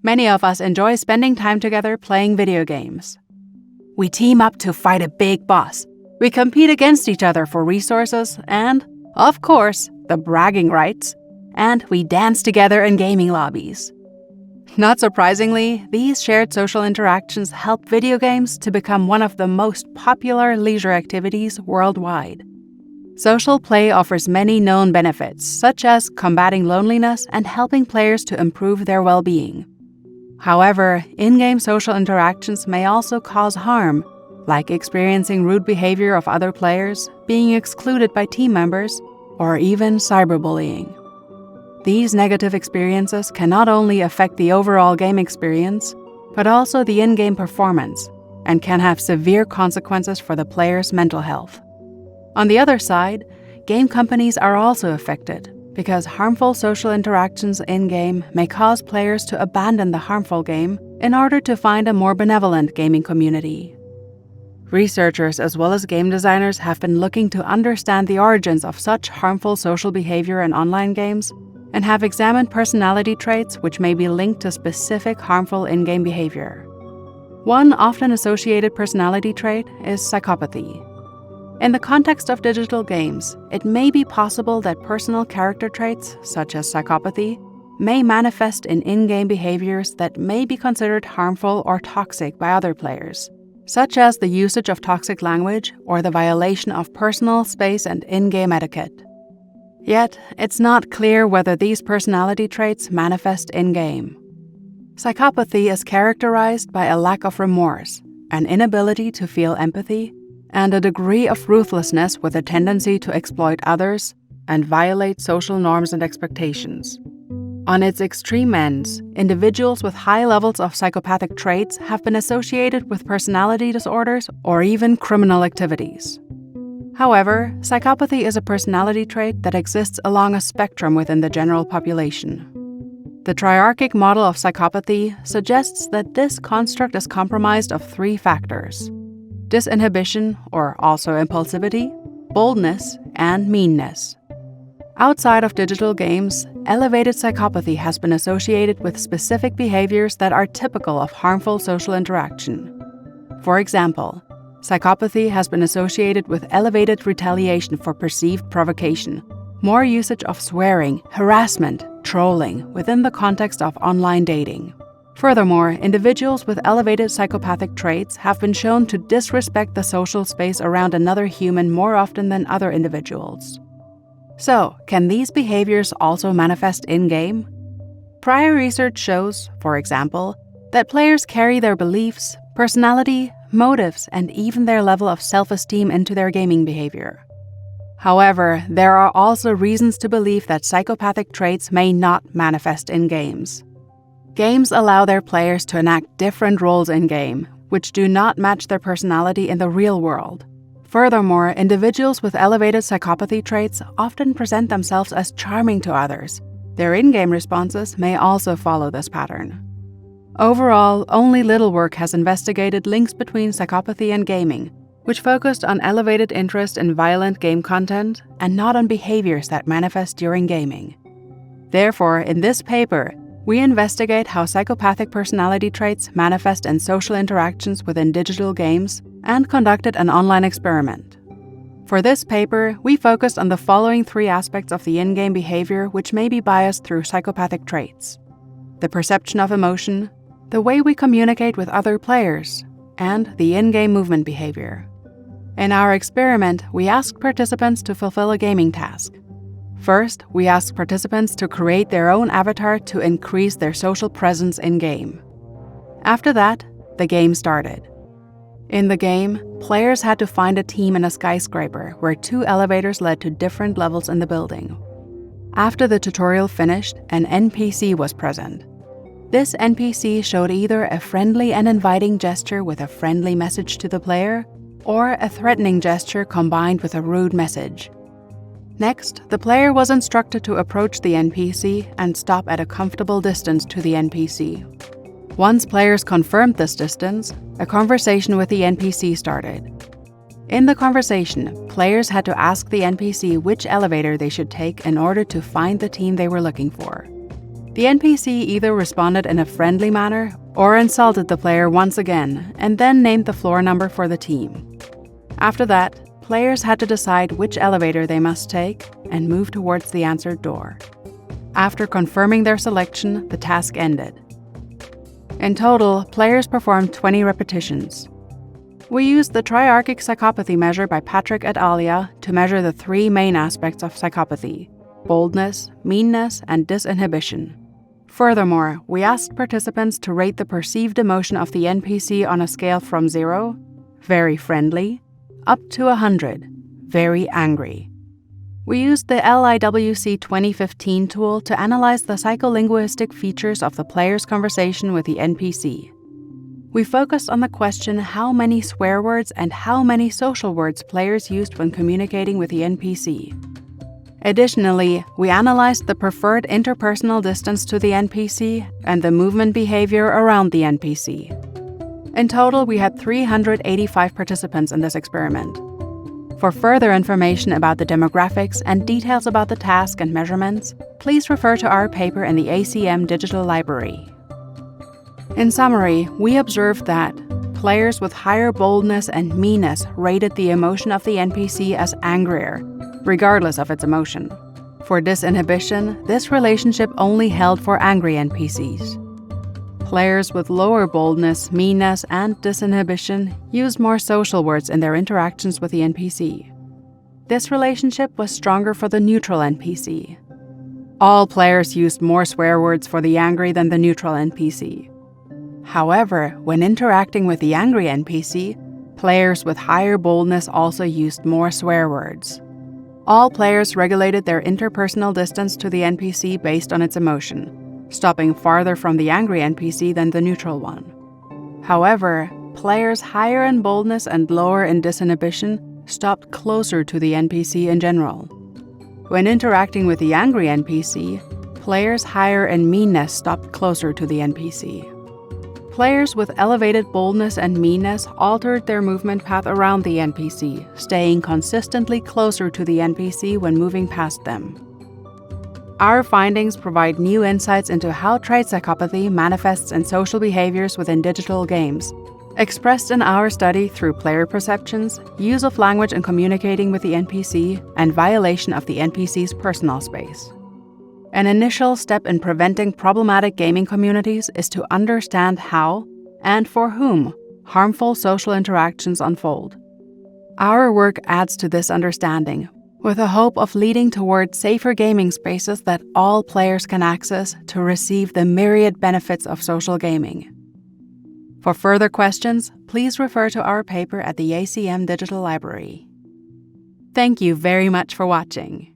Many of us enjoy spending time together playing video games. We team up to fight a big boss. We compete against each other for resources and, of course, the bragging rights. And we dance together in gaming lobbies. Not surprisingly, these shared social interactions help video games to become one of the most popular leisure activities worldwide. Social play offers many known benefits, such as combating loneliness and helping players to improve their well-being. However, in-game social interactions may also cause harm, like experiencing rude behavior of other players, being excluded by team members, or even cyberbullying. These negative experiences can not only affect the overall game experience, but also the in-game performance, and can have severe consequences for the player's mental health. On the other side, game companies are also affected, because harmful social interactions in-game may cause players to abandon the harmful game in order to find a more benevolent gaming community. Researchers as well as game designers have been looking to understand the origins of such harmful social behavior in online games and have examined personality traits which may be linked to specific harmful in-game behavior. One often associated personality trait is psychopathy. In the context of digital games, it may be possible that personal character traits, such as psychopathy, may manifest in in-game behaviors that may be considered harmful or toxic by other players, such as the usage of toxic language or the violation of personal space and in-game etiquette. Yet, it's not clear whether these personality traits manifest in-game. Psychopathy is characterized by a lack of remorse, an inability to feel empathy, and a degree of ruthlessness with a tendency to exploit others and violate social norms and expectations. On its extreme ends, individuals with high levels of psychopathic traits have been associated with personality disorders or even criminal activities. However, psychopathy is a personality trait that exists along a spectrum within the general population. The triarchic model of psychopathy suggests that this construct is comprised of three factors: disinhibition, or also impulsivity, boldness, and meanness. Outside of digital games, elevated psychopathy has been associated with specific behaviors that are typical of harmful social interaction. For example, psychopathy has been associated with elevated retaliation for perceived provocation, more usage of swearing, harassment, trolling within the context of online dating. Furthermore, individuals with elevated psychopathic traits have been shown to disrespect the social space around another human more often than other individuals. So, can these behaviors also manifest in-game? Prior research shows, for example, that players carry their beliefs, personality, motives, and even their level of self-esteem into their gaming behavior. However, there are also reasons to believe that psychopathic traits may not manifest in games. Games allow their players to enact different roles in-game, which do not match their personality in the real world. Furthermore, individuals with elevated psychopathy traits often present themselves as charming to others. Their in-game responses may also follow this pattern. Overall, only little work has investigated links between psychopathy and gaming, which focused on elevated interest in violent game content and not on behaviors that manifest during gaming. Therefore, in this paper, we investigate how psychopathic personality traits manifest in social interactions within digital games and conducted an online experiment. For this paper, we focused on the following three aspects of the in-game behavior which may be biased through psychopathic traits: the perception of emotion, the way we communicate with other players, and the in-game movement behavior. In our experiment, we asked participants to fulfill a gaming task. First, we asked participants to create their own avatar to increase their social presence in-game. After that, the game started. In the game, players had to find a team in a skyscraper where two elevators led to different levels in the building. After the tutorial finished, an NPC was present. This NPC showed either a friendly and inviting gesture with a friendly message to the player, or a threatening gesture combined with a rude message. Next, the player was instructed to approach the NPC and stop at a comfortable distance to the NPC. Once players confirmed this distance, a conversation with the NPC started. In the conversation, players had to ask the NPC which elevator they should take in order to find the team they were looking for. The NPC either responded in a friendly manner or insulted the player once again and then named the floor number for the team. After that, players had to decide which elevator they must take and move towards the answered door. After confirming their selection, the task ended. In total, players performed 20 repetitions. We used the triarchic psychopathy measure by Patrick et al. To measure the 3 main aspects of psychopathy: boldness, meanness, and disinhibition. Furthermore, we asked participants to rate the perceived emotion of the NPC on a scale from 0, very friendly, up to 100, very angry. We used the LIWC 2015 tool to analyze the psycholinguistic features of the player's conversation with the NPC. We focused on the question how many swear words and how many social words players used when communicating with the NPC. Additionally, we analyzed the preferred interpersonal distance to the NPC and the movement behavior around the NPC. In total, we had 385 participants in this experiment. For further information about the demographics and details about the task and measurements, please refer to our paper in the ACM Digital Library. In summary, we observed that players with higher boldness and meanness rated the emotion of the NPC as angrier, regardless of its emotion. For disinhibition, this relationship only held for angry NPCs. Players with lower boldness, meanness, and disinhibition used more social words in their interactions with the NPC. This relationship was stronger for the neutral NPC. All players used more swear words for the angry than the neutral NPC. However, when interacting with the angry NPC, players with higher boldness also used more swear words. All players regulated their interpersonal distance to the NPC based on its emotion, stopping farther from the angry NPC than the neutral one. However, players higher in boldness and lower in disinhibition stopped closer to the NPC in general. When interacting with the angry NPC, players higher in meanness stopped closer to the NPC. Players with elevated boldness and meanness altered their movement path around the NPC, staying consistently closer to the NPC when moving past them. Our findings provide new insights into how trait psychopathy manifests in social behaviors within digital games, expressed in our study through player perceptions, use of language in communicating with the NPC, and violation of the NPC's personal space. An initial step in preventing problematic gaming communities is to understand how, and for whom, harmful social interactions unfold. Our work adds to this understanding, with a hope of leading toward safer gaming spaces that all players can access to receive the myriad benefits of social gaming. For further questions, please refer to our paper at the ACM Digital Library. Thank you very much for watching.